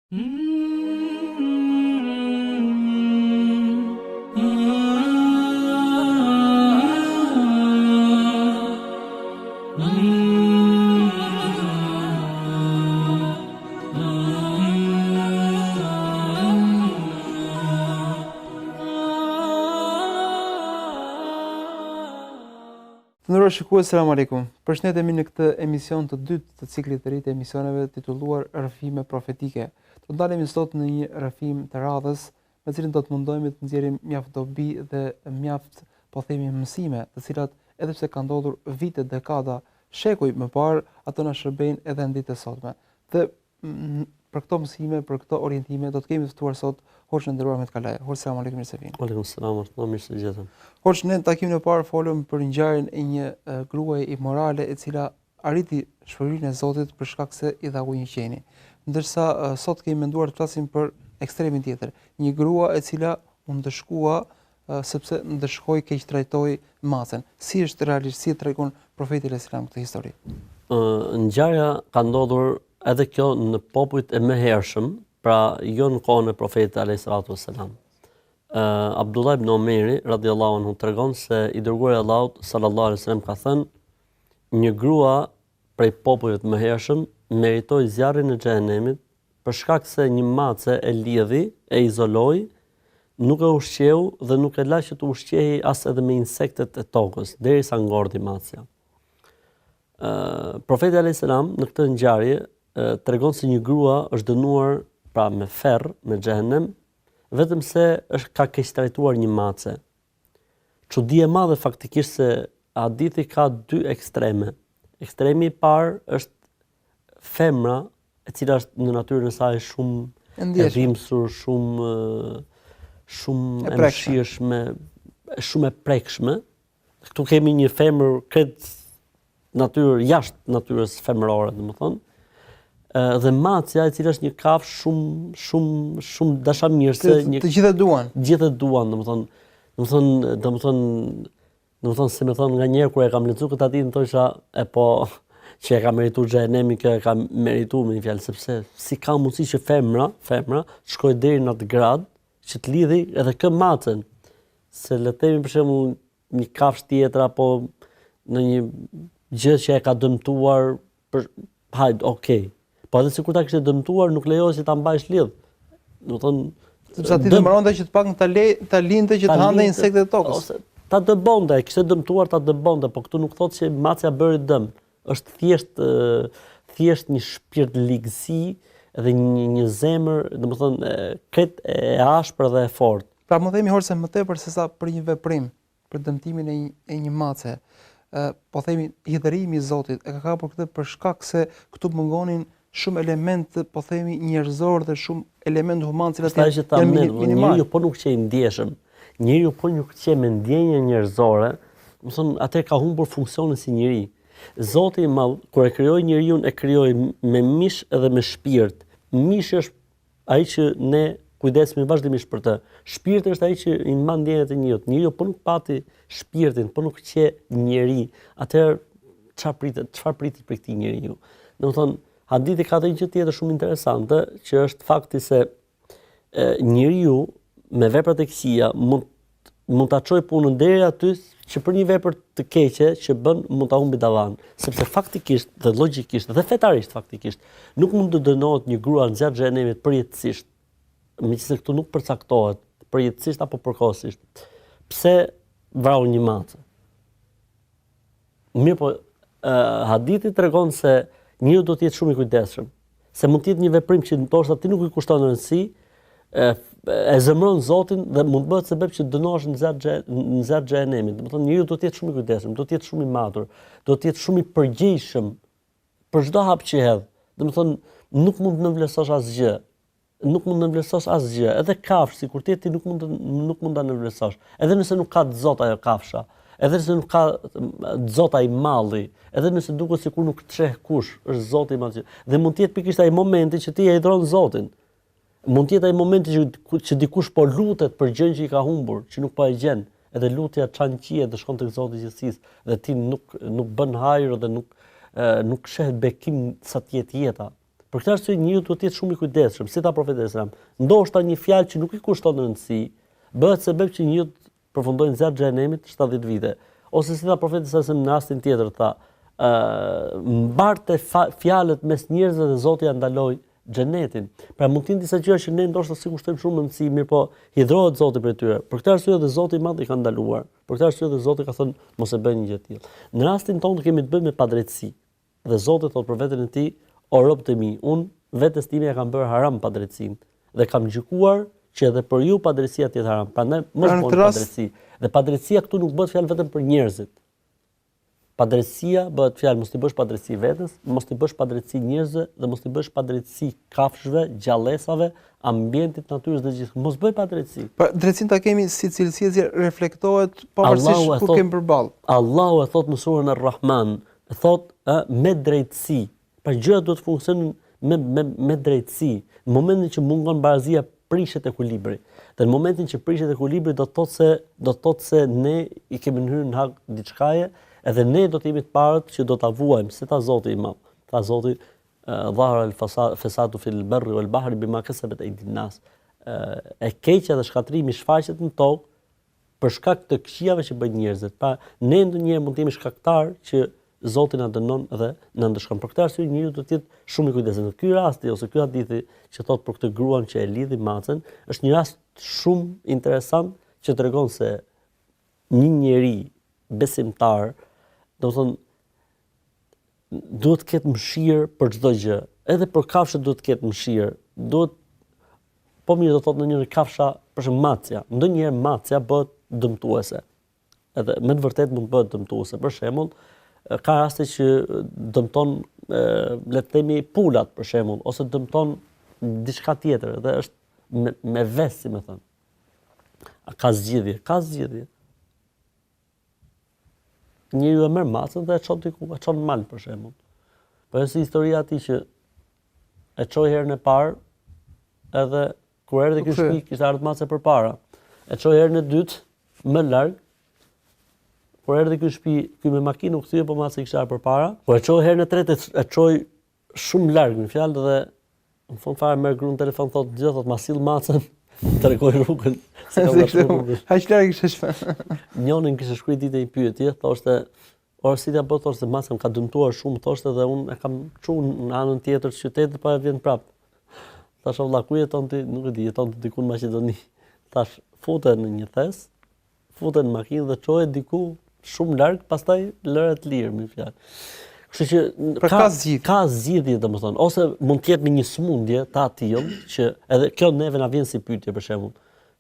Ndërruar shikues, selam aleikum. Përshëndetemi në këtë emision të dytë të ciklit të ri të emisioneve titulluar Rrëfime profetike. Do ndalemi sot në një rrëfim të radhës, me cilin do të mundohemi të nxjerrim mjaft dobi dhe mjaft, po themi, mësime, të cilat edhe pse kanë ndodhur vite, dekada, shekuj më parë, ato na shërbejnë edhe në ditët e sotme. Dhe për këto mësime, për këto orientime, do të kemi të ftuar sot Hoxhën e nderuar Ahmet Kalaja. Hoxh, selam aleikum, mirë se vini. Aleikum selam, mirë se gjetëm. Hoxh, në takimin e parë folëm për ngjarjen e një gruaje imorale e cila arriti shpërblimin e Zotit për shkak se i dha ujë një qeni. Ndërsa sot kemi menduar të flasim për ekstremin tjetër, një grua e cila u ndëshkua sepse ndëshkoi keq trajtoi macën. Si është realisht, si tregon profeti Islam këtë histori? Ngjarja ka ndodhur edhe kjo në popujt e mëhershëm, pra jo në kohën e profetit alayhis salatu wassalam. Abdullah ibn Omeri radhiyallahu anhu tregon se i dërguari i Allahut sallallahu alaihi wasallam ka thënë një grua prej popujve të mëhershëm meritoi zjarrin e xhehenemit për shkak se një mace e lidhi, e izoloi, nuk e ushqeu dhe nuk e la që të ushqehej as edhe me insektet e tokës derisa ngorti macja. Profeti alayhis salam në këtë ngjarje tregon se një grua është dënuar pra me ferr, me xhehenem, vetëm se ka keq trajtuar një mace. Çudi e madhe faktikisht se hadithi ka dy ekstreme. Ekstremi i parë është femra, e cila është në natyrën e saj shumë e dhimbsur, shumë e mëshirshme, shumë e prekshme. Këtu kemi një femër këtë natyrë jashtë natyrës femërore, domethënë. Dhe macja, e cila është një kafshë shumë dashamirëse, të gjithë e duan. Gjithë e duan, domethënë se më thon nganjëherë kur e kam lexuar këtë hadith, thosha që e ka merituar xhehenemin, kjo e ka merituar me një fjalë, sepse si ka mundësi që femra shkojë deri në atë grad që të lidhi edhe kë macën. Se le të themi për shembull një kafshë tjetër apo në një gjë që e ka dëmtuar okay. Po edhe sikur ta kishte dëmtuar, nuk lejohet që ta mbajsh lidh. Domethënë, sepse aty dëmëronte që të paktën ta linte që të hante insektet e tokës. Ose ta dëbonte, kishte dëmtuar ta dëbonte, po këtu nuk thotë që macja bëri dëm. Është thjesht një shpirt ligësi dhe një zemër, domethënë këtë e ashpër dhe e fortë. Pra më themi Hoxh më tepër se sa për një veprim, për dëmtimin e një mace, po themi hidhërimi i Zotit e ka kapur këtë për shkak se këtu mungonin shumë element, po themi, njerëzor dhe shumë element human, cilat janë minimal. Njeriu po nuk qej ndjeshëm. Njeriu po nuk qej me ndjenje njerëzore, do të thonë atë ka humbur funksionin si njeri. Zoti i Madh kur e krijoi njeriu e krijoi me mish edhe me shpirt. Mishi është ai që ne kujdesemi vazhdimisht për të. Shpirti është ai që i mban ndjenjat e njerit. Njeriu po nuk pati shpirtin, po nuk qej njeri. Atëherë çfarë pritet për këtë njeriu? Domethënë hadithi ka një gjë tjetër shumë interesante, që është fakti se njeriu me veprat e këqija mund ta çojë punën deri aty që për një vepër të keqe që bën mund ta humbi davan, sepse faktikisht dhe logjikisht dhe fetarisht faktikisht nuk mund të dënohet një grua në zjarr xhenemit përjetësisht, meqenëse këtu nuk përcaktohet përjetësisht apo përkohësisht. Pse vrau një macë? Mirë, po hadithi tregon se njeriu do të jetë shumë i kujdesshëm, se mund të jetë një veprim që ndoshta ti nuk i kushton rëndësi, e zemron Zotin dhe mund të bëhet sebeb që dënohesh në zjarr xhenemit. Domethënë njeriu do të jetë shumë i kujdesshëm, do të jetë shumë i matur, do të jetë shumë i përgjegjshëm për çdo hap që hedh. Domethënë nuk mund të nënvlerësosh asgjë. Nuk mund të nënvlerësosh asgjë. Edhe kafshë, sikur ti nuk mund ta nënvlerësosh. Edhe nëse nuk ka zot ajo kafsha. Edhe nëse nuk ka zot ai malli, edhe nëse duket sikur nuk çeh kush, është Zoti i Madh. Dhe mund të jetë pikërisht ai momenti që ti e hidhron Zotin. Mund të jetë ai momenti që dikush po lutet për gjën që i ka humbur, që nuk po e gjen, edhe lutja çan qiet dhe shkon tek Zoti i gjithësisë, dhe ti nuk bën hajër dhe nuk shehet bekim sa të jetë jeta. Për këtë arsye njeriu duhet të jetë shumë i kujdesshëm, si tha profeti sallallahu alajhi wasallam. Ndoshta një fjalë që nuk i kushton rëndësi, bëhet sebeb që njeriu të përfundojnë zjarr xhenemit 70 vite. Ose si tha profeti sallallahu alajhi wasallam në rastin tjetër, tha, mbarte fjalët mes njerëzve dhe Zoti ja ndaloi xhenetin. Pra mund të jenë disa gjëra që ne ndoshta si kushtojmë shumë rëndësi, mirë po hidhrohet Zoti për tyre. Për këtë arsye dhe Zoti i Madh i ka ndaluar. Për këtë arsye dhe Zoti ka thënë mos e bëni një gjë të tillë. Në rastin tonë kemi të bëjmë me padrejtësi. Dhe Zoti thot për veten e tij, o rob të mi, unë vetes time ja kam bërë haram padrejtësinë dhe kam gjykuar që edhe për ju padrejtësia të jetë haram. Prandaj mos bëni padrejtësi. Dhe padrejtësia këtu nuk bëhet fjalë vetëm për njerëzit. Padrejtësia bëhet fjalë mos ti bësh padrejtësi vetes, mos ti bësh padrejtësi njerëzve dhe mos ti bësh padrejtësi kafshëve, gjallësave, ambientit, natyrës dhe gjithë. Mos bëj padrejtësi. Pra drejtësinë ta kemi si cilësi që reflektohet pavarësisht ku kemi përballë. Allahu e thot në surën Ar-Rahman, e thot me drejtësi. Pra gjërat duhet të funksionojnë me drejtësi. Në momentin që mungon barazia, prishet ekuilibri. Dhe në momentin që prishet ekuilibri do të thotë se ne i kemi hyrë në hak diçkaje, edhe ne do të jemi të parët që do ta vuajmë, se ta Zoti i Madh. Ta Zoti dhahara al-fasadu fil barri wal bahri bima kasabat aydin nas. E keqja dhe shkatrimi shfaqet në tokë për shkak të këqijave që bëjnë njerëzit. Pa ne ndonjëherë mund të jemi shkaktar që Zoti na dënon dhe na ndëshkon. Për këtë arsye njeriu do të jetë shumë i kujdesshëm. Në ky rasti ose ky hadithi që thot për këtë gruan që e lidhi macën, është një rast shumë interesant që tregon se një njeri besimtar, domethënë duhet të ketë mëshirë për çdo gjë. Edhe për kafshët duhet të ketë mëshirë. Duhet po mirë do thotë ndonjëherë kafsha, për shembull macja, ndonjëherë macja bëhet dëmtuese. Edhe me të vërtetë mund të bëhet dëmtuese. Për shembull, ka raste që dëmton le të themi pulat për shembull, ose dëmton diçka tjetër dhe është me vesë, si më thënë. Ka zgjidhje. Njeriu e merr macën dhe e çon diku, e çon mal për shembull. Po është historia e atij që e çoi herën e parë, edhe kur erdhi ky shtëpi kishte ardhur macë përpara. E çoi herën e dytë më larg. Kur erdhi ky shtëpi, ky me makinë u kthye, po macë kishte ardhur përpara. Kur e çoi herën e tretë, e çoi shumë larg në fjalë dhe në fund fare merr gruan telefon thotë gjë, thotë ma sill macën, tregoj rrugën. Aq larg ishte shpe. Njërin kishte shkruar ditë një pyetje, thoshte, "Ora si ta bëj?" Thoshte, "Maca më ka dëmtuar shumë", thoshte, "dhe unë e kam çuar në anën tjetër të qytetit, pa e vjen prap." Thash, "Valla, ku jeton ti?" "Nuk e di, jeton diku në Maqedoni." Thash, "Fute në një thes, fute në makinë dhe çoje diku shumë larg, pastaj lëre të lirë", më fjalë. Kështu që ka zgjidhje domethënë, ose mund të jetë me një smundje të tillë që edhe kjo neve na vjen si pyetje për shembull,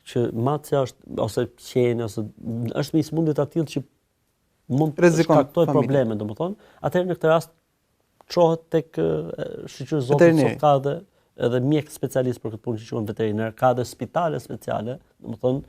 që macja është ose qeni ose është me një smundje të tillë që mund të shkaktojë probleme domethënë, atëherë në këtë rast çohet tek shoqëria Zotit sot ka edhe mjek specialist për këtë punë që quhen veterinar, ka edhe spitale speciale, domethënë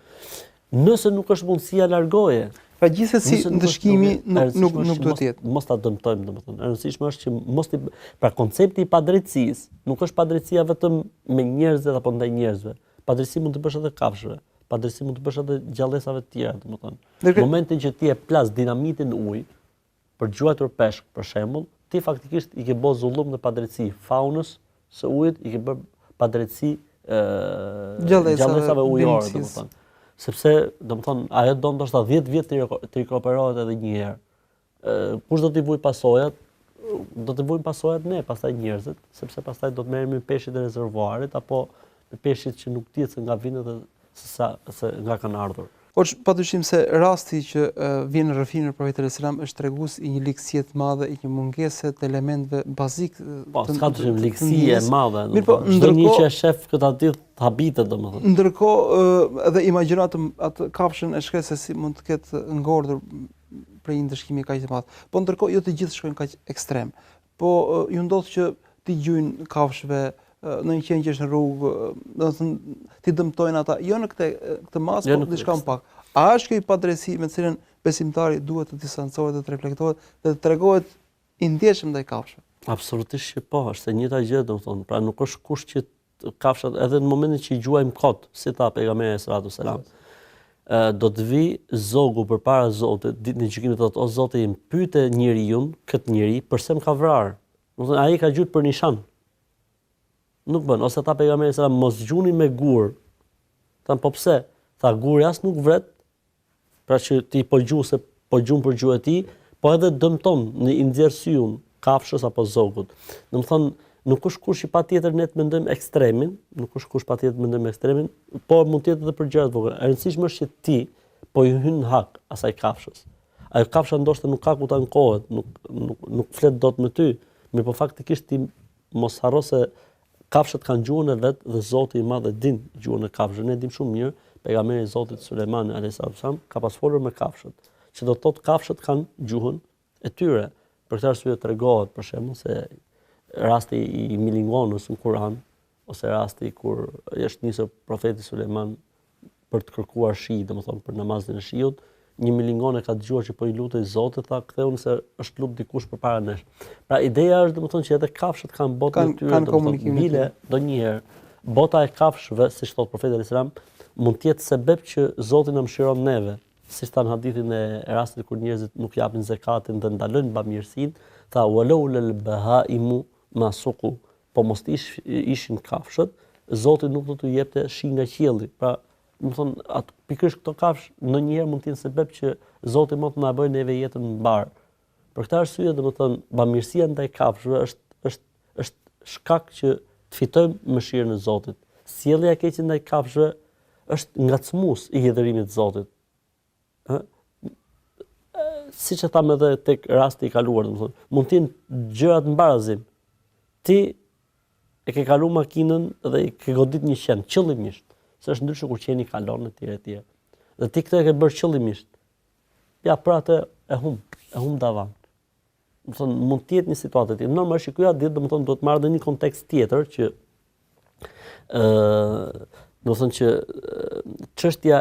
nëse nuk është mundësia largoje. Pra gjithsesi ndëshkimi nuk duhet të jetë. Mos ta dëmtojmë domethënë. E rëndësishme është që mos ti pra koncepti i padrejtësisë nuk është padrejtësia vetëm me njerëzit apo ndaj njerëzve. Padrejtësi mund të bësh edhe kafshëve. Padrejtësi mund të bësh edhe gjallësave të tjera domethënë. Në momentin që ti e plas dinamitin në ujë për gjuajtur peshk për shembull, ti faktikisht i ke bërë zullum në padrejtësi faunës së ujit, i ke bërë padrejtësi gjallësave ujore domethënë. Sepse domethënë ajo do ndoshta 10 vjet të rikuperohet edhe një herë. Kush do t'i vujë pasojat? Do t'i vujnë pasojat ne, pastaj njerëzit, sepse pastaj do të merremi me peshqit e rezervuarit apo me peshqit që nuk dihet se nga vinë dhe se nga kanë ardhur. Por padyshim se rasti që vjen në rrëfimin e Profetit sallallahu alajhi wasallam është tregues i një ligësie të madhe, i një mungese të elementeve bazik Po, s'ka të shumë ligësie e madhe. Çdo një që e shef këtë ditë habitet domethënë. Ndërkohë edhe imagjino atë kafshën e shkresë si mund të ketë ngordhur për një ndëshkim kaq të madh. Po ndërkohë jo të gjithë shkojnë kaq ekstrem. Po ju ndodh që ti gjujnë kafshëve në një qenë që është në rrugë, domethënë ti dëmtojnë ata, jo në këtë masë, por diçka më pak. A është kjo padrejtësi me të cilën besimtari duhet të distancohet dhe të reflektohet dhe të tregohet i ndjeshëm ndaj kafshëve? Absolutisht që po, është e njëjta gjë domethënë. Pra nuk është kusht që kafshat edhe në momentin që i gjuajmë kot, si tha pejgamberi sallallahu alajhi wasallam, do të vi zogu përpara Zotit, ditën e gjykimit thotë, o Zoti, më pyete njeriu, këtë njeri, pse më ka vrarë. Domethënë ai ka gjujt për nishan. Nuk bën, ose tha pejgamberi sallallahu alajhi wasallam mos gjuni me gur. Than po pse? Tha guri as nuk vret, pra që ti po gjun për gjuhën e tij, po edhe dëmton në nxjerr syun, kafshës apo zogut. Domethënë nuk është kush i patjetër ne të mendojmë ekstremin, por mund të jetë edhe për gjëra të vogla. E rëndësishme është që ti po i hyn hak asaj kafshës. Ajo kafsha ndoshta nuk ka ku ta ankohet, nuk flet dot me ty, mirë po faktikisht ti mos harro se kafshët kanë gjuhën e vet dhe Zoti i Madh e din gjuhën e kafshëve. Ne dim shumë mirë, pejgamberi i Zotit Sulejmani alayhis salam ka pas folur me kafshët, që do të thotë kafshët kanë gjuhën e tyre. Për këtë arsye tregohet për shembull se rasti i milingonës në Kur'an, ose rasti kur është nisur profeti Sulejman për të kërkuar shi, domethënë për namazin e shiut, një milingone ka dëgjuar që po i lutej Zotit, tha ktheu nëse është lut dikush përpara nesh. Pra ideja është domethënë që edhe kafshët kanë botën e tyre, kanë komunikim. Bile donjëherë bota e kafshëve, siç thot profeti alayhis salam, mund të jetë sebeb që Zoti na mëshiron neve. Siç than hadithin e rastit kur njerëzit nuk japin zakatin dhe ndalojnë bamirësinë, tha walau lal bahaimu ma suqu, po mos ishin kafshët, Zoti nuk do t'u jepte shi nga qielli. Pra, do të thonë atë pikërisht këto kafshë ndonjëherë mund të jenë sebeb që Zoti mund të na bëjë neve jetën mbar. Për këtë arsye, domethënë, bamirësia ndaj kafshëve është shkak që të fitojmë mëshirën e Zotit. Sjellja e keqe ndaj kafshëve është ngacmues i hidhërimit të Zotit. Siç e tham edhe tek rasti i kaluar, domethënë, mund të jenë gjëra të mbarazim. Ti e ke kalu makinën dhe i ke godit një qen qëllimisht, se është ndryshe kur qeni kalon etj. Dhe ti këtë e ke bërë qëllimisht. Ja për atë e hum davan. Domethënë mund të jetë një situatë tjetër. Normalisht ky ditë domethënë do të marrë në një kontekst tjetër që domethënë që çështja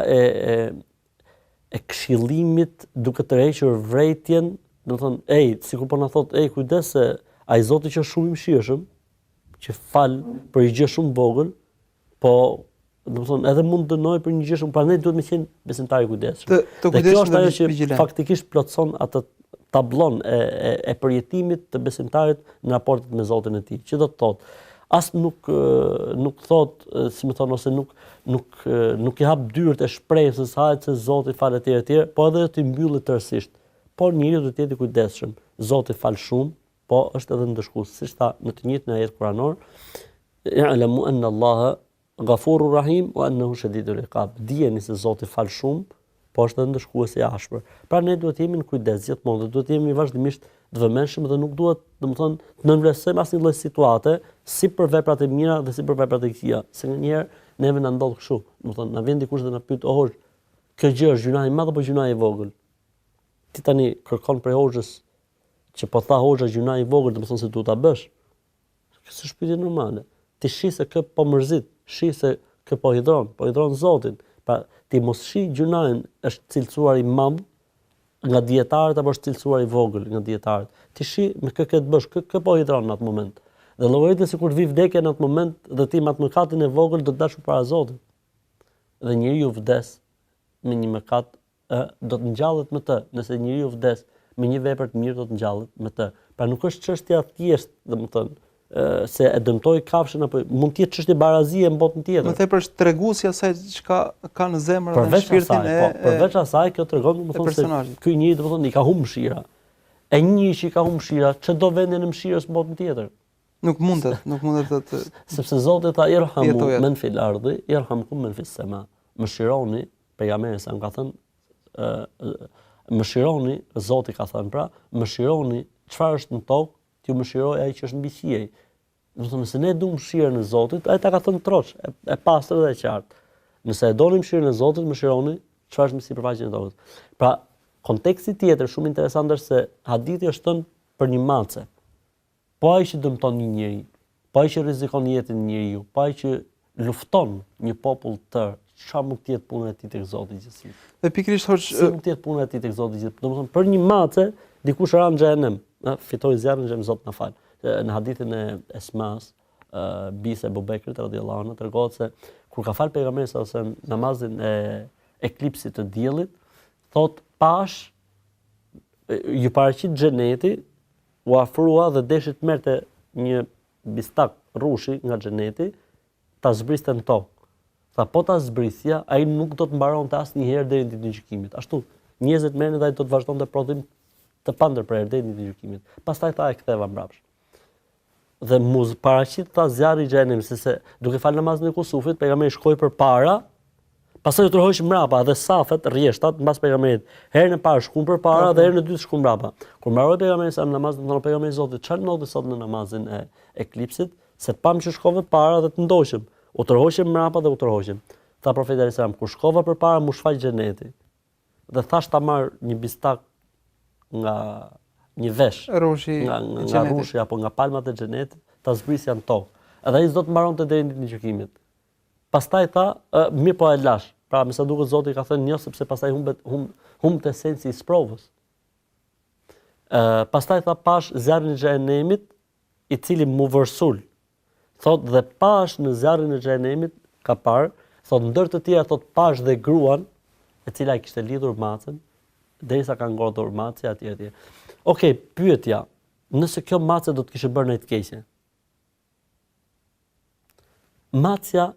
e këshillimit duke të rrequr vërejtjen, domethënë sikur po na thotë kujdes se ai Zoti që është shumë i mëshirshëm, që fal për një gjë shumë vogël, po domethënë edhe mund dënoj për një gjë shumë, prandaj duhet të qenë besimtar i kujdesshëm. Dhe kjo është ajo që faktikisht plotson atë tablon e përjetimit të besimtarit në raportet me Zotin e tij. Që do të thotë, as nuk thot, si më thon, ose nuk i hap dyert e shpresës hajt se Zoti fal etj, po edhe të mbyllet tërësisht. Por njeriu duhet të jetë i kujdesshëm. Zoti fal shumë, po është edhe ndëshkues, siç tha në të njëjtën ajet kuranor, ya'lamu anna Allaha Ghafurur Rahim wa annahu shadidul iqab. Dijeni se Zoti fal shumë, po është edhe ndëshkues i ashpër. Pra ne duhet të jemi në kujdes gjithmonë, duhet të jemi vazhdimisht të vëmendshëm dhe nuk duhet, domethënë, të nënvlerësojmë asnjë lloj situate, si për veprat e mira dhe si për veprat e këqija. Se nganjëherë neve na ndodh kështu, domethënë na vjen dikush dhe na pyet, kjo gjë është gjuna e madhe apo gjuna e vogël? Ti tani kërkon prej hoxhës që po tha hoxha gjuna e vogël, domethënë se duhet ta bësh. Kjo është pyetje normale. Ti shih se kë po mërzit, shih se kë po hidhron Zotin. Pra ti mos shih gjunain është cilësuar i madh nga dietarët apo është cilësuar i vogël nga dietarët. Ti shih me kë të bësh, kë po hidhron në atë moment. Dhe llogaritën sikur të vi vdekja në atë moment dhe ti me atë mëkatin e vogël do të dash para Zotit. Dhe njeriu vdes me një mëkat, do të ngjallet me të. Nëse njeriu vdes me një vepër të mirë do të ngjallet me të. Pra nuk është çështja thjesht, domethënë, se e dëmtoi kafshën apo mund të jetë çështje barazie në botën tjetër. Më tepër është treguesi asaj çka ka në zemër dhe në shpirtin e përveç asaj kjo tregon domethënë se ky njeri domethënë i ka humbur mëshira. E një që i ka humbur mëshira, çdo vendin e mëshirës në botën tjetër. Nuk mundet të sepse Zoti tha irhamu men fil ardi, irhamkum men fis sama. Mëshironi, pejgamberi sa ka thënë, mëshironi, Zoti ka thënë pra, mëshironi çfarë është në tokë, t'ju mëshiroj ai që është mbi qiell. Do të thonë se ne duam mëshirën e Zotit, ai ta ka thënë trosh, e pastër dhe e qartë. Nëse e doni mëshirën e Zotit, mëshironi çfarë është mbi sipërfaqen e tokës. Pra, konteksti tjetër shumë interesant është se hadithi është thënë për një mace. Po ai që dëmton një njeri, po ai që rrezikon jetën e njeriu, po ai që lufton një popull të tërë, çfarë mund të jetë puna e tij tek Zoti i gjithësisë? Dhe pikërisht thosh, si mund të jetë puna e tij tek Zoti i gjithësisë? Domethënë për një mace dikush ra në xhenem, fitoi zjarrin e xhenem, Zot na fal. Në hadithin e Esmas, bise Abu Bekrit radhiyallahu anhu tregohet se kur ka fal pejgamberi sallallahu alajhi wasallam namazin e eklipsit të diellit, thot pash ju paraqit xheneti, u afrua dhe deshi të merrte një bistak rrushi nga xheneti, ta zbriste në tokë. Tha po ta zbrisja, ai nuk do të mbaronte asnjëherë deri në ditën e gjykimit. Ashtu, njerëzit merren dhe ai do të vazhdonte prodhim të pandërprer deri në ditën e gjykimit. Pastaj tha e ktheva mbrapsht. Dhe muz paraqit tha zjarri i xhenemit, se duke fal namazin e kusufit, pejgamberi shkoi përpara, pastaj u tërhoq mbrapa dhe safet, rrjeshtat mbas pejgamberit. Herën e parë shkuan përpara dhe herën e dytë shkuan mbrapa. Kur mbaroi pejgamberi sa namazin, thonë pejgamberi i Zotit, çfarë ndodhi sot në namazin e eklipsit, se pam që shkove para dhe të ndoqëm. U tërhoqëm mbrapa dhe u tërhoqëm. Tha profeti alayhis salam, kur shkova përpara mu shfaq xheneti. Dhe thash ta marr një bistak nga një vesh, nga rrushi apo nga palmat e xhenetit, ta zbrisja në tokë. Edhe ai s'do të mbaronte deri në ditën e gjykimit. Pastaj tha, mirë po e lash. Pra, me sa duket Zoti ka thënë jo, sepse pastaj humbet esenci i sprovës. Pastaj tha pash zjarrin e xhenemit, i cili mu vërsul. Thot dhe pash në zjarrin e xhenemit ka parë, thot ndër të tjera thot pash dhe gruan, e cila i kishte lidhur macën, derisa ka ngodhur macja atje atje. Okej, pyetja, nëse kjo macë do të kishte bërë ndonjë të keqe. Macja,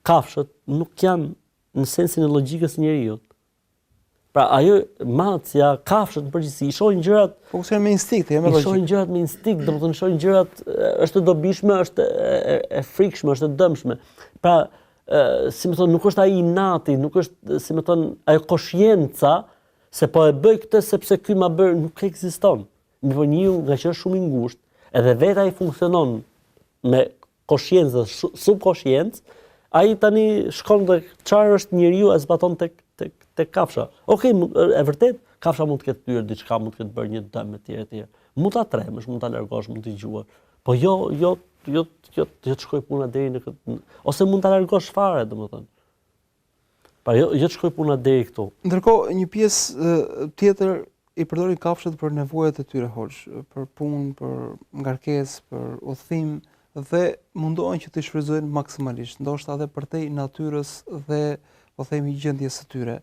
kafshët nuk janë në sensin e logjikës së njeriu. Pra ajo macja, kafshët në përgjithësi i shohin gjërat, funksionojnë me instinkt, jo me logjikë. Shohin gjërat me instinkt, domethënë shohin gjërat, është e dobishme, është e frikshme, është e dëmshme. Pra, si më thon, nuk është ai inati, nuk është, si më thon, ajo koshienca se po e bëj këtë sepse ky ma bër, nuk ekziston. Mirë, njeriu nga që është shumë i ngushtë, edhe vetë ai funksionon me koshiencë, subkoshiencë, ai tani shkon dhe çfarë është njeriu e zbaton tek kafsha. Okej, e vërtet, kafsha mund të ketë thyer diçka, mund të ketë bërë një dëm etj. Mund ta tremësh, mund ta largosh, mund të dëgjuar. Po jo të shkoj puna deri në këtë, ose mund ta largosh fare, domethënë. Pa jo të shkoj puna deri këtu. Ndërkohë, një pjesë tjetër i përdorin kafshët për nevojat e tyre hoxh, për punë, për ngarkesë, për udhëtim dhe mundohen që të shfrytëzojnë maksimalisht, ndoshta edhe përtej natyrës dhe po themi gjendjes së tyre.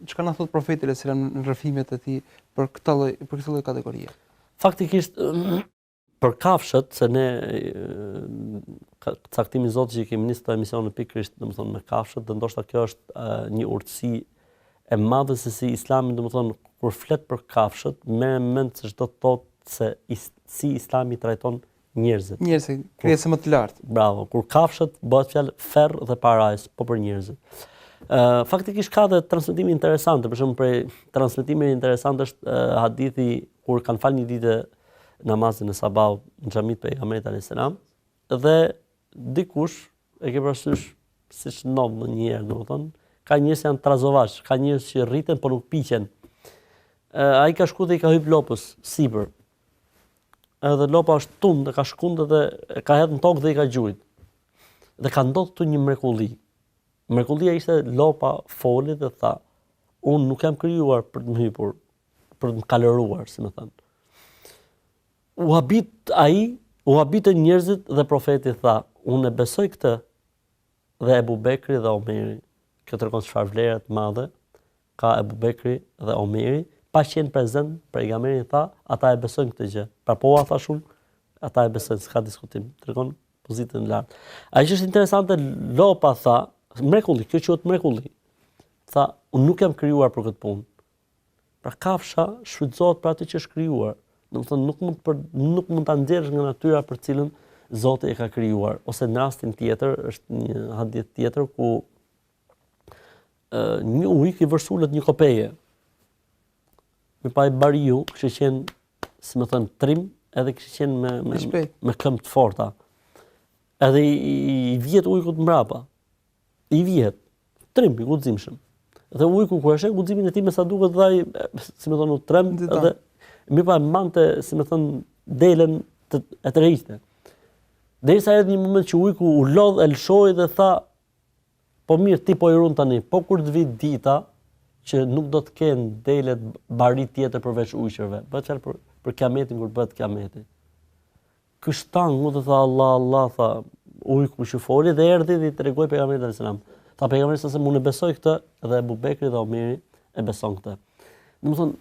Çka na thot profeti alayhis salam në rrëfimet e tij për këtë lloj kategorie? Faktikisht për kafshët, se ne caktimi i Zotit që kemi nisë këtë emision në pikërisht, domethënë me kafshët, dhe ndoshta kjo është një urtësi e madhe se si Islami, domethënë kur flet për kafshët, merr mend se çdo thotë se si Islami trajton njerëzit. Njerëzit, krijesë më të lartë. Bravo, kur kafshët bëhet fjalë ferr dhe parajs, po për njerëzit. Faktikisht ka dhe transmetime interesante, për shembull prej transmetimeve interesante është hadithi kur kanë falë një ditë namazin e sabahut në xhamit të pejgamberit alayhis salam dhe dikush e ke parasysh siç ndodh ndonjëherë, domethënë, ka njerëz që janë trazovaç, ka njerëz që rriten por nuk piqen. Ai ka shkuar dhe i ka hyp lopës sipër. Edhe lopa është tund dhe ka shkuar dhe ka hedhur në tokë dhe i ka gjujt. Dhe ka ndodhur këtu një mrekulli. Mrekullia ishte lopa foli dhe tha, unë nuk jam krijuar për të më hypur, për të më kaloruar, si më thënë. U habitën njerëzit dhe profeti tha, unë e besoj këtë dhe Ebu Bekri dhe Omeri. Kjo tregon çfarë vlere të madhe ka Ebu Bekri dhe Omeri, pa qenë prezent, pejgamberi tha, ata e besojnë këtë gjë. Pra po ua thashun, ata e besojnë, s'ka diskutim. Tregon pozitën e lartë. Ai që është interesante, lopa tha, mrekulli, kjo quhet mrekulli. Tha, unë nuk jam krijuar për këtë punë. Pra kafsha shfrytëzohet për atë që është krijuar. Domethënë nuk mund ta nxjerrësh nga natyra për cilën Zoti e ka krijuar, ose në rastin tjetër është një hadith tjetër ku një ujk i vërsulet një kopeje. Me pa e bariu, kështë qenë, si më thënë, trim, edhe kështë qenë me këmbë të forta. Edhe i vjet ujkut mbrapa. I vjet, trim, i guximshëm. Dhe ujku kur e sheh guximin e tij me sa duket dhaj, si më thonë, u trem, edhe mi pa mante, si më thënë, delen e tërhiqte. Derisa erdhi një moment që ujku u lodh, e lshoi dhe tha, po mirë, ti po i run tani, po kur të vi dita, që nuk do të kenë delet bari tjetër përveç ujqërve. Bëhet fjalë për kiametin kur bëhet kiameti. Ky shtangu dhe tha Allah, tha ujku që foli dhe erdhi dhe i tregoi pejgamberit alayhis salam. Tha pejgamberi se unë e besoj këtë dhe Ebu Bekri dhe Omeri e beson këtë. Domethënë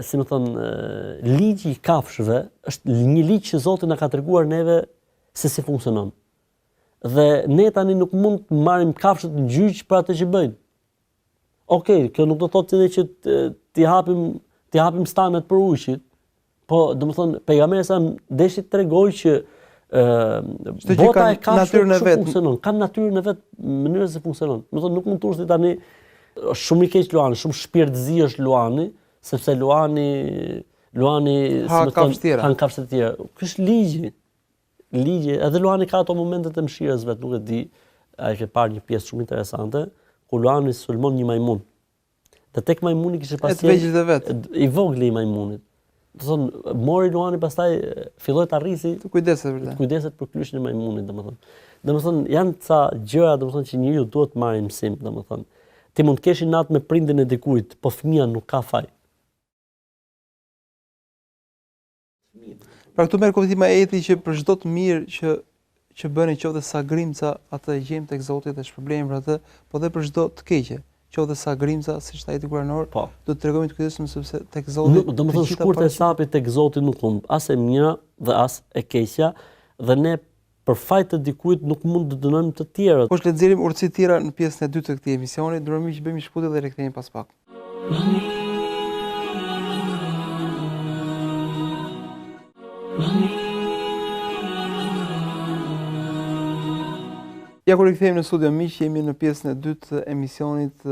si më thon, ligji I kafshëve është një ligj që Zoti na ka treguar neve se si funksionon. Dhe ne tani nuk mund të marrim kafshët në gjyq për atë që bëjnë. Okej, kjo nuk do thotë që t'i hapim stanet për ujshit, po domethënë pejgamberi sa deshi të tregoj që bota e kafshëve funksionon, kanë natyrën e vet, mënyrën se funksionon. Domethënë nuk mund të ursi tani shumë I keq Luani, shumë shpirtëzi është Luani, sepse Luani han kafshë të tjera. Ky është ligji, edhe Luani ka ato momentet e mëshirës vet, nuk e di, ai ke parë një pjesë shumë interesante, ku Luani sulmon një majmun. Dhe tek majmuni kishte pasur I vogël I majmunit. Do thonë, mori Luani pastaj filloi të arrisi të kujdeset për klyshin e majmunit, domethënë. Domethënë janë ca gjëra domethënë që njeriu duhet të marrë mësim, domethënë. Ti mund të kesh natë me prindin e dikujt, po fëmia nuk ka faj. Pra këtu merr kuptim ajeti që për çdo të mirë që bëni qoftë sa grimca, atë e gjejmë tek Zoti dhe shpërblejmë për atë, po dhe për çdo të keqe, qoftë sa grimca, siç tha ajeti kuranor, do të tregojmë të kujdesshëm sepse tek Zoti domethënë shkurt e sapi tek Zoti nuk humb as e mira dhe as e keqja, dhe ne për fajt të dikujt nuk mund të dënojmë të tjerët. Po lexojmë urtësi të tjera në pjesën e dytë të këtij emisioni, durojmë që bëjmë shkputje dhe rikthehemi pas pak. Ja kur rikthehemi në studio miq, jemi në pjesën e dytë të emisionit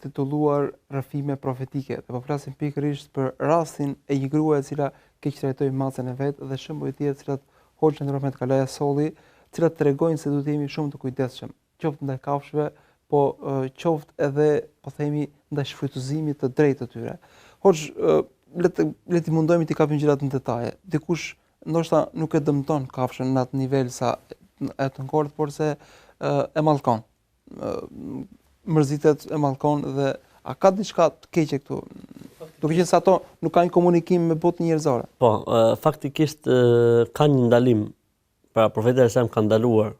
titulluar Rrëfime profetike. Dhe po flasim pikërisht për rastin e një gruaje e cila keq trajtoi macën e vet dhe shembuj të tjerë të cilat Hoxha Ndërmet Kalaja Solli, të cilat tregojnë se duhet të jemi shumë të kujdesshëm, qoftë ndaj kafshëve, po qoftë edhe, po themi, ndaj shfrytëzimit të drejtë të tyre. Hoxh, le të mundohemi të kapim gjërat në detaje. Dikush ndoshta nuk e dëmton kafshën në atë nivel sa e të ngordh, por se e mallkon. Mërzitet e mallkon dhe a ka diçka të keqe këtu? Duke qenë se ato nuk kanë komunikim me botën njerëzore. Po, faktikisht ka një ndalim. Pra profeti e ka ndaluar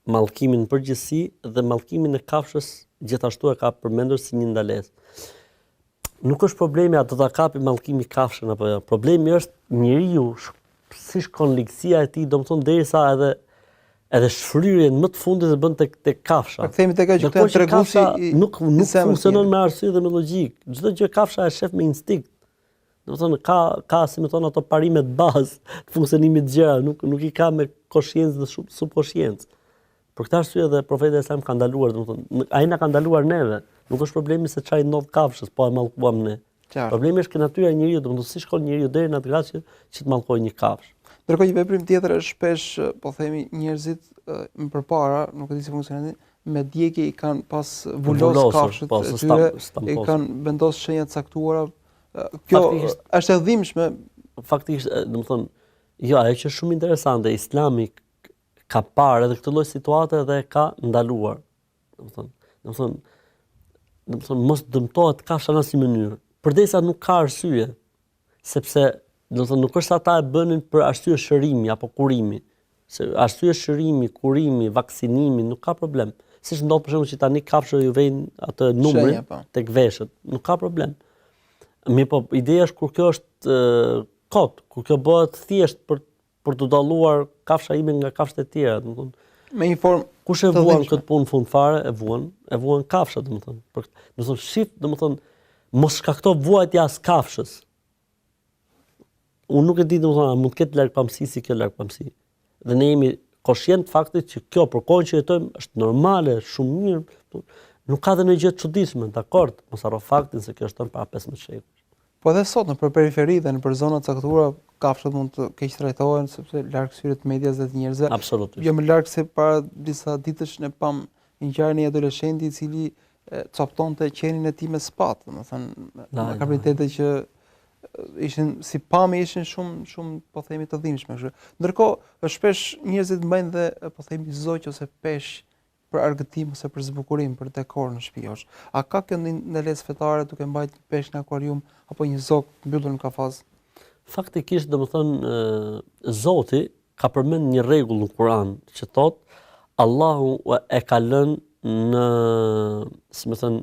mallkimin në përgjithësi dhe mallkimin e kafshës gjithashtu e ka përmendur si një ndalesë. Nuk është problemi a do ta kapi mallkimi kafshën apo jo. Problemi është njeriu si shkon ligësia e tij, domethënë derisa edhe shfryrjen më të fundit e bën tek kafsha. Kthehemi tek ajo që thonë treguesi nuk funksionon me arsye dhe me logjik. Çdo gjë kafsha e shef me instinkt. Domethënë ka si më thon ato parimet bazë të funksionimit të gjërave, nuk I ka me koshiencë dhe subkoshiencë. Për këtë arsye dhe profeti e ka ndaluar, domethënë ai na ka ndaluar neve. Nuk është problemi se çfarë ndodh kafshës, po e mallkuam ne. Problemi është që natyra e njeriu, domethënë si shkon njeriu deri në atë gradë që të mallkojë një kafshë. Ndërkohë një veprim tjetër është shpesh, po themi, njerëzit më përpara, nuk e di si funksionon, me djegje I kanë pas vulos kafshët e tyre, I kanë vendosur shenja të caktuara. Kjo është e dhimbshme. Faktikisht, domethënë, jo, ajo që është shumë interesante, Islami ka parë edhe këtë lloj situate dhe ka ndaluar. Domethënë mos dëmtohet kafsha në asnjë mënyrë, përdesë nuk ka arsye, sepse domethënë nuk është se ata e bënin për arsye shërimi apo kurimi. Se arsye shërimi, kurimi, vaksinimi nuk ka problem. Siç ndodh për shembull që tani kafshët ju vejnë atë numrin tek veshët, nuk ka problem. Mirë, po ideja është kur kjo është kot, kur kjo bëhet thjesht për të dalluar kafsha ime nga kafshët e tjera, domethënë me një formë kush e vuan këtë punë fund fare, e vuan kafshat, domethënë. Domethënë shif, domethënë mos shkakto vuajtja as kafshës. Unë nuk e di domethënë a mund të ketë largpamësi si kjo largpamësi. Dhe ne jemi koshient faktit që kjo për kohën që jetojmë është normale, shumë mirë, nuk ka dhe në gjë të çuditshme, dakord, mos harro faktin se kjo është para 15 shekuj. Po edhe sot në periferi dhe në zona të caktuara kafshët mund të keq trajtohen sepse larg syre të medias dhe të njerëzve. Absolutisht. Jo më larg se para disa ditësh ne pam një ngjarje një adoleshenti I cili coptonte qenin e tij me spatë, domethënë me kapacitete që ishin si pamje ishin shumë po themi të dhimbshme kështu. Ndërkohë shpesh njerëzit mbajnë dhe po themi zoq ose peshq për argëtim ose për zbukurim, për dekor në shtëpi. A ka kjo ndalesë fetare duke mbajtur peshq në akvarium apo një zog mbyllur në kafaz? Faktikisht domethënë Zoti ka përmend një rregull në Kur'an që thotë Allahu e ka lënë në, si më thënë,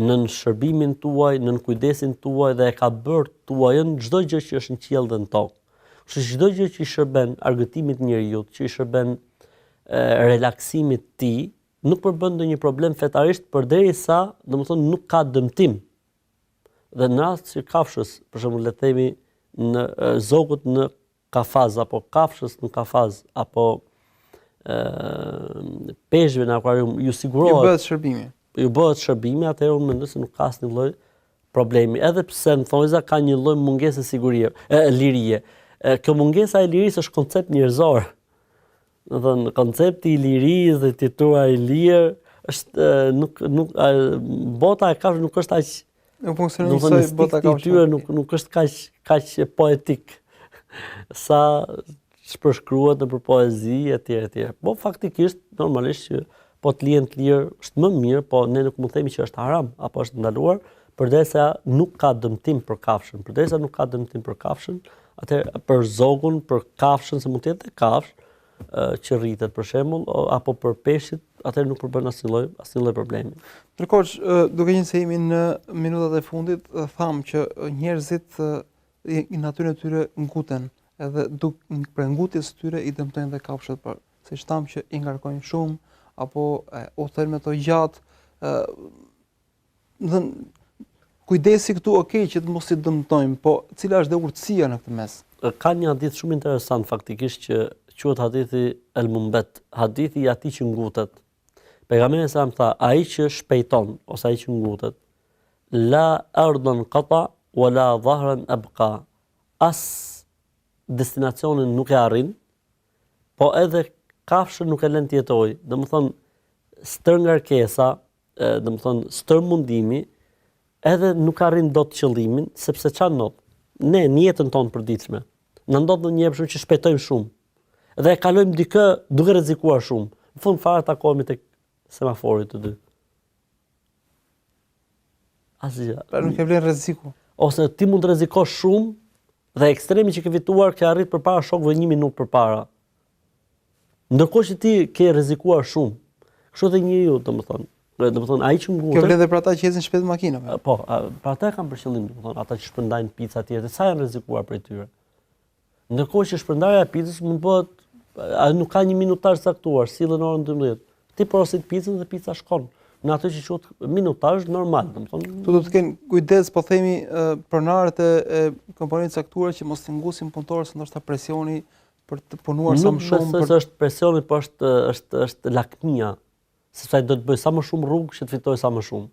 nën shërbimin tuaj, nën kujdesin tuaj dhe e ka bërë tuajën çdo gjë që është në qiell dhe në tokë. Kështu që çdo gjë që i shërben argëtimit njeriu, që i shërben relaksimit të tij, nuk përbën ndonjë problem fetarisht përderisa, domethënë nuk ka dëmtim. Dhe në rast që kafshës, për shembull le të themi në zogut në kafaz apo kafshës në kafaz apo peshqve në akvarium ju sigurohet ju bëhet shërbimi, atëherë unë mendoj se nuk ka asnjë lloj problemi. Edhe pse në thonjza ka një lloj mungese sigurie, lirie. Kjo mungesa e lirisë është koncept njerëzor. Do thënë koncepti i lirisë dhe titura i lirë është bota e kafshëve nuk është aq nuk funksionon si bota e kafshëve. Nuk është kaq poetik sa shpërshkruhet nëpër poezi etj. Po faktikisht normalisht që po të lihen të lirë është më mirë, po ne nuk mund të themi që është haram apo është ndaluar, përderisa nuk ka dëmtim për kafshën. Përderisa nuk ka dëmtim për kafshën, atëherë për zogun, për kafshën, se mund të jetë kafshë që rritet për shembull, apo për peshqit, atëherë nuk përbën asnjë lloj problemi. Ndërkohë, duke qenë se jemi në minutat e fundit, tham që njerëzit në natyrën e tyre nguten, edhe për ngutjes së tyre i dëmtojnë dhe kafshët për, siç tham që i ngarkojnë shumë apo udhtojnë me to gjatë. Kujdesi këtu që të mos i dëmtojmë, po cila është dhe urtësia në këtë mes? Ka një hadith shumë interesant faktikisht që quhet hadithi El Mumbet, hadithi i atij që ngutet. Pejgamberi sa më tha, ai që shpejton ose ai që ngutet, la ardhan qata wala dhahran abqa. As destinacionin nuk e arrin, po edhe kafshën nuk e lën të jetojë. Domethënë stër ngarkesa, domethënë stër mundimi, edhe nuk arrin dot qëllimin, sepse çfarë ndodh? Ne në jetën tonë përditshme, na ndodh ndonjëherë që shpejtojmë shumë. Dhe e kalojmë dikë duke rrezikuar shumë. Në fund fare takohemi tek semafori të dy. Asgjë. Pra nuk e vlen rreziku. Ose ti mund të rrezikosh shumë dhe ekstremi që ke fituar ke arrit përpara shokëve 1 minutë përpara. Ndërkohë që ti ke rrezikuar shumë. Kështu edhe njeriu, domethënë ai që ngutet. Kjo vlen edhe për ata që ecin shpejt makinave. Po, për ata kanë për qëllim, domethënë ata që shpërndajnë pica tjetër, sa janë rrezikuar prej tyre. Ndërkohë që shpërndarja e picës mund bëhet, nuk ka një minutazh caktuar, sillen orën 12. Ti porosit picën dhe pica shkon. Në atë që quhet minutazh normal, domethënë. Tu do të kenë kujdes, po themi, pronarët e kompanive caktuara që mos i ngusin punëtorët, se ndoshta presioni për të punuar sa më shumë. Nuk është presioni, po është lakmia, sepse ai do të bëjë sa më shumë rrugë që të fitojë sa më shumë.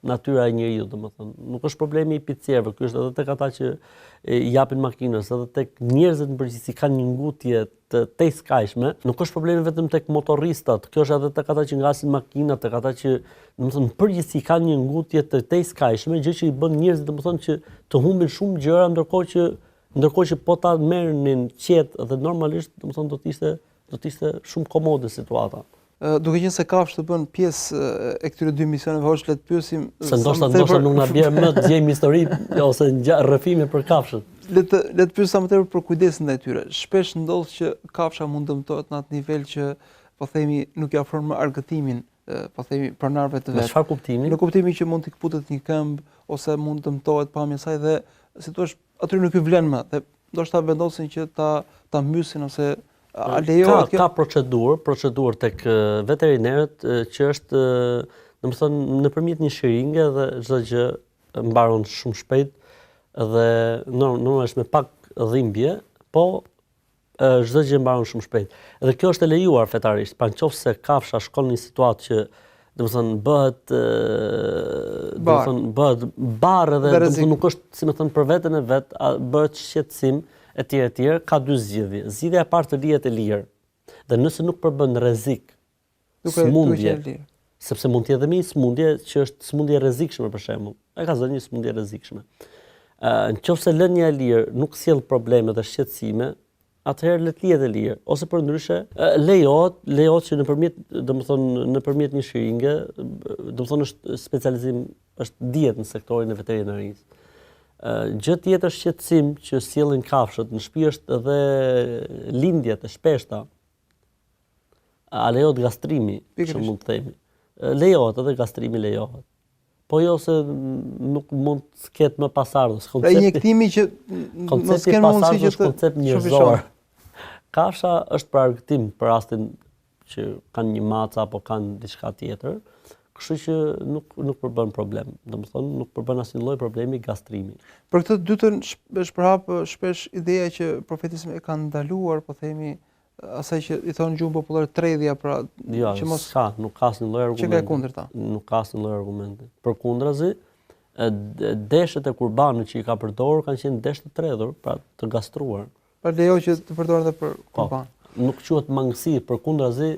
Natyra e njeriu, domethënë, nuk është problemi i picierëve, ky është edhe tek ata që i japin makinës, edhe tek njerëzit në përgjithësi kanë një ngutje të tejskajshme, nuk është problemi vetëm tek motorristat, kjo është edhe tek ata që ngasin makinat, tek ata që, domethënë, në përgjithësi kanë një ngutje të tejskajshme, gjë që i bën njerëzit, domethënë, që të humbin shumë gjëra, ndërkohë që po ta merrnin qetë dhe normalisht, domethënë, do të ishte shumë komode situata. Duke qenë se kafshët bën pjesë e këtyre dy misioneve, hoç le të pyesim se ndoshta nuk na bie më të gjejmë histori ose rrëfime për kafshët. Le të pyesim sa më tepër për kujdesin ndaj tyre. Shpesh ndodh që kafsha mund dëmtohet në atë nivel që po themi nuk i ofron më argëtimin, po themi pronarëve të vet. Në çfarë kuptimi? Në kuptimin që mund të kputet një këmbë ose mund dëmtohet pamja e saj dhe si thua aty nuk i vlen më dhe ndoshta vendosin që ta mbysin ose ka procedurë tek veterinerët që është, domethënë, nëpërmjet një shiringe dhe çdo gjë mbaron shumë shpejt dhe normalisht me pak dhimbje, po çdo gjë mbaron shumë shpejt. Dhe kjo është e lejuar fetarisht. Pa nëse kafsha shkon në një situatë që domethënë bëhet barë dhe domethënë nuk është, si më thënë, për veten e vet, bëhet shqetësim etj, ka dy zgjidhje. Zgjidhja e parë të lihet e lirë. Dhe nëse nuk përbën rrezik, smundje, sepse mund të jetë edhe një smundje që është smundje rrezikshme për shembull. Ai ka zënë një smundje rrezikshme. Nëse lënia e lirë nuk sjell probleme dhe shqetësime, atëherë le të lihet e lirë, ose përndryshe lejohet që nëpërmjet një shiringe, domethënë është specializim, është diet në sektorin e veterinarisë. Gjë tjetër shqetësim që sjellin kafshët në shtëpi është edhe lindjet e shpeshta. A lejohet gastrimi, që mund të themi. Lejohet, edhe gastrimi lejohet. Po jo se nuk mund të ketë më pasardhës. Pra injektimi që mos kenë mundësi që është koncept njerëzor. Kafsha është për argëtim për rastin që kanë një maca apo kanë diçka tjetër, kështu që nuk përbën problem. Domethënë nuk përbën asnjë lloj problemi gastrimi. Për këtë dytën shprehap shpesh ideja që profeti e ka ndaluar, po themi, asaj që i thonë gjuhën popullore tredhja, pra jo, që mos nuk ka asnjë lloj argumenti. Që ka kundërta. Nuk ka asnjë lloj argumenti. Përkundrazi, deshët e qurbanit që i ka përdorur kanë qenë deshë të tredhur, pra të gastruar. Pra lejo që të përdoren edhe për qurban. Nuk quhet mangësi, përkundrazi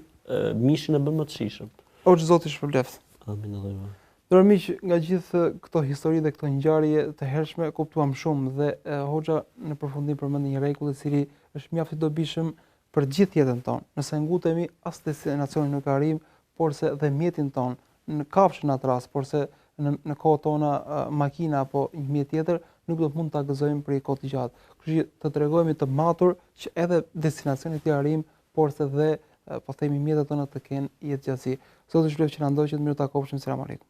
mishin e bën më të shijshëm. O Zoti shpërbleft. Amin edhe ju. Ndër miq, nga gjithë këto histori dhe këto ngjarje të hershme kuptuam shumë dhe hoxha në përfundim përmendi një rregull i cili është mjaft i dobishëm për gjithë jetën tonë. Nëse ngutemi, as destinacioni nuk arrim, porse dhe mjetin tonë në kafshë në atë rast, porse në kohët tona makina apo një mjet tjetër nuk do të mund ta gëzojmë për një kohë të gjatë. Kështu që të tregojmë të matur që edhe destinacionit të arrim, porse dhe po themi mjetet tona të kenë jetë gjatësi. Zoti shpëlbeft që na ndoqët, mirë takofshim, selam aleikum.